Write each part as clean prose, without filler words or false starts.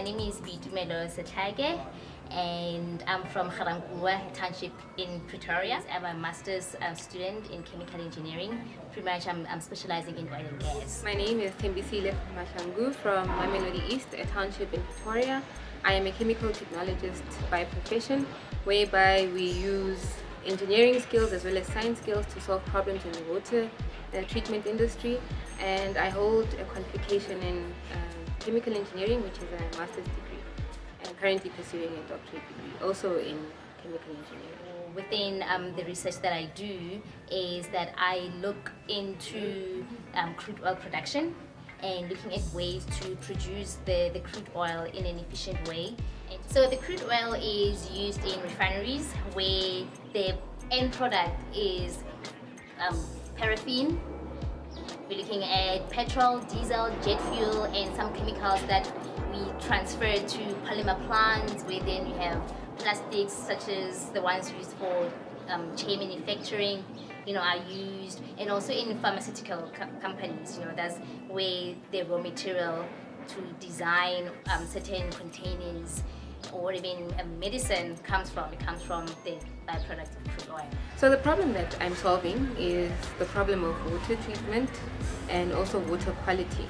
My name is Boitumelo Sehlake, and I'm from Mahlangu township in Pretoria. I'm a master's student in chemical engineering. Pretty much I'm specializing in oil and gas. My name is Thembisile Mahlangu from Boitumelo East, a township in Pretoria. I am a chemical technologist by profession, whereby we use engineering skills as well as science skills to solve problems in the water treatment industry. And I hold a qualification in chemical engineering, which is a master's degree, and currently pursuing a doctorate degree, also in chemical engineering. Within the research that I do is that I look into crude oil production and looking at ways to produce the crude oil in an efficient way. And so the crude oil is used in refineries where the end product is paraffin. We're looking at petrol, diesel, jet fuel, and some chemicals that we transfer to polymer plants, where then you have plastics such as the ones used for chain manufacturing, are used, and also in pharmaceutical companies. That's where the raw material to design certain containers or even medicine comes from. It comes from the byproduct of crude oil. So the problem that I'm solving is the problem of water treatment and also water quality.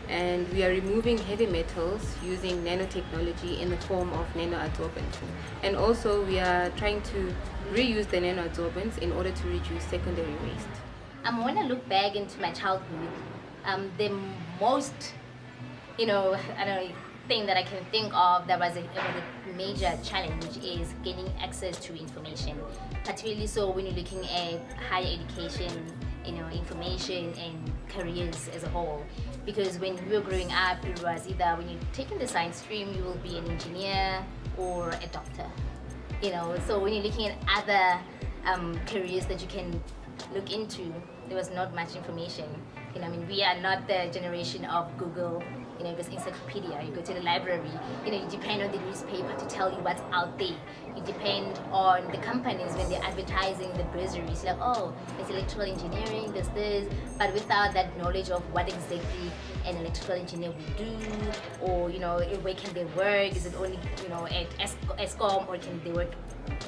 And we are removing heavy metals using nanotechnology in the form of nanoadsorbents. And also we are trying to reuse the nanoadsorbents in order to reduce secondary waste. When I look back into my childhood, the most, thing that I can think of that was a major challenge is gaining access to information, particularly so when you're looking at higher education, information and careers as a whole. Because when we were growing up, it was either when you're taking the science stream, you will be an engineer or a doctor. So when you're looking at other careers that you can look into, there was not much information. We are not the generation of Google, because encyclopedia. You go to the library, you depend on the newspaper to tell you what's out there. You depend on the companies when they're advertising the bursaries, like, oh, it's electrical engineering, there's this, but without that knowledge of what exactly an electrical engineer would do, or where can they work? Is it only at ESCOM, or can they work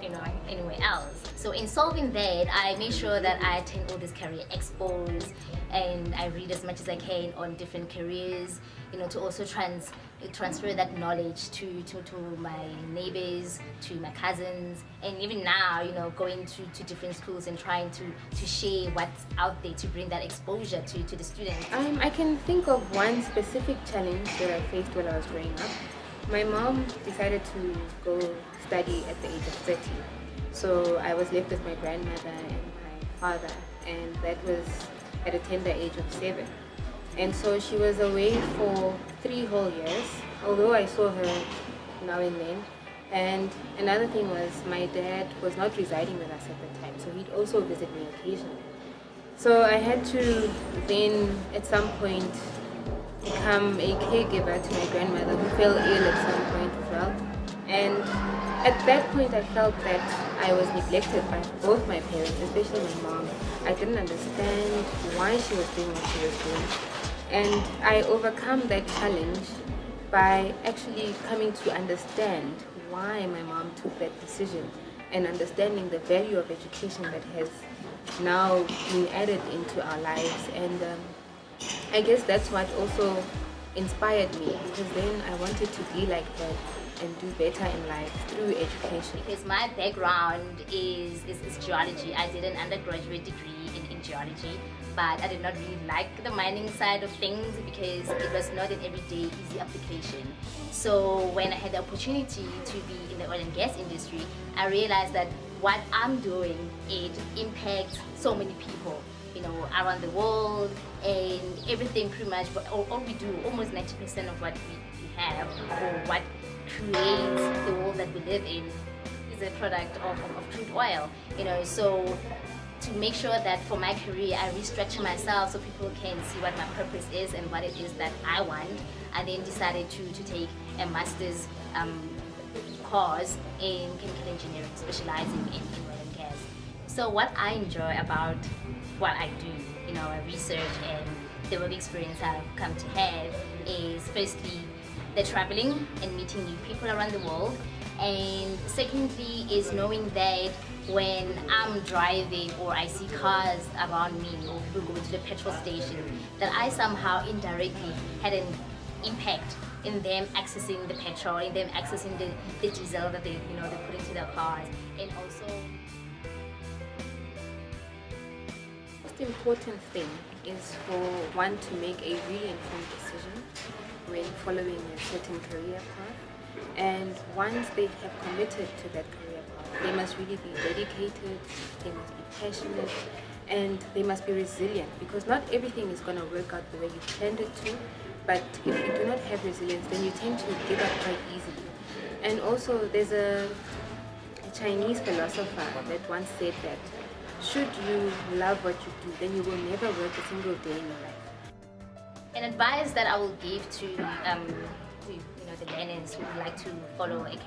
anywhere else? So in solving that, I make sure that I attend all these career expos and I read as much as I can on different careers, to also transfer that knowledge to my neighbors, to my cousins, and even now, going to different schools and trying to share what's out there to bring that exposure to the students. I can think of one specific challenge that I faced when I was growing up. My mom decided to go study at the age of 30. So I was left with my grandmother and my father, and that was at a tender age of 7. And so she was away for 3 whole years, although I saw her now and then. And another thing was, my dad was not residing with us at the time, so he'd also visit me occasionally. So I had to then at some point become a caregiver to my grandmother, who fell ill at some point as well. And at that point I felt that I was neglected by both my parents, especially my mom. I didn't understand why she was doing what she was doing. And I overcome that challenge by actually coming to understand why my mom took that decision, and understanding the value of education that has now been added into our lives. And I guess that's what also inspired me, because then I wanted to be like her and do better in life through education. Because my background is geology. I did an undergraduate degree in geology, but I did not really like the mining side of things because it was not an everyday easy application. So when I had the opportunity to be in the oil and gas industry, I realized that what I'm doing, it impacts so many people, around the world, and everything pretty much, all we do, almost 90% of what we have, or what creates the world that we live in, is a product of crude oil. So to make sure that for my career I restructure myself so people can see what my purpose is and what it is that I want, I then decided to take a master's course in chemical engineering, specializing in oil and gas. So what I enjoy about what I do, research and the work experience I've come to have, is firstly the traveling and meeting new people around the world. And secondly is knowing that when I'm driving or I see cars around me or people go to the petrol station, that I somehow indirectly had an impact in them accessing the petrol, in them accessing the diesel that they put into their cars. And also, The most important thing is for one to make a really informed decision when following a certain career path. And once they have committed to that career path, they must really be dedicated, they must be passionate, and they must be resilient, because not everything is going to work out the way you planned it to. But if you do not have resilience, then you tend to give up quite easily. And also, there's a Chinese philosopher that once said that should you love what you do, then you will never work a single day in your life. an advice that I will give to the learners who would like to follow a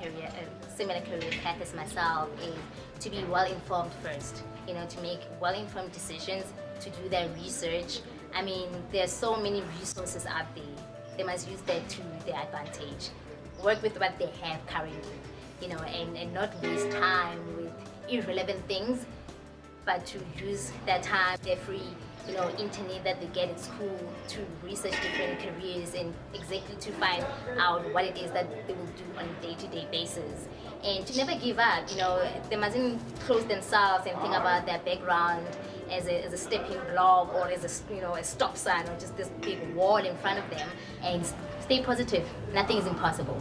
similar career path as myself, is to be well informed first. To make well informed decisions, to do their research. I mean, there's so many resources out there. They must use that to their advantage. Work with what they have currently, and not waste time with irrelevant things, but to use that time, their free, internet that they get at school, to research different careers and exactly to find out what it is that they will do on a day-to-day basis. And to never give up, they mustn't close themselves and think about their background as a stepping block or as a stop sign or just this big wall in front of them, and stay positive. Nothing is impossible.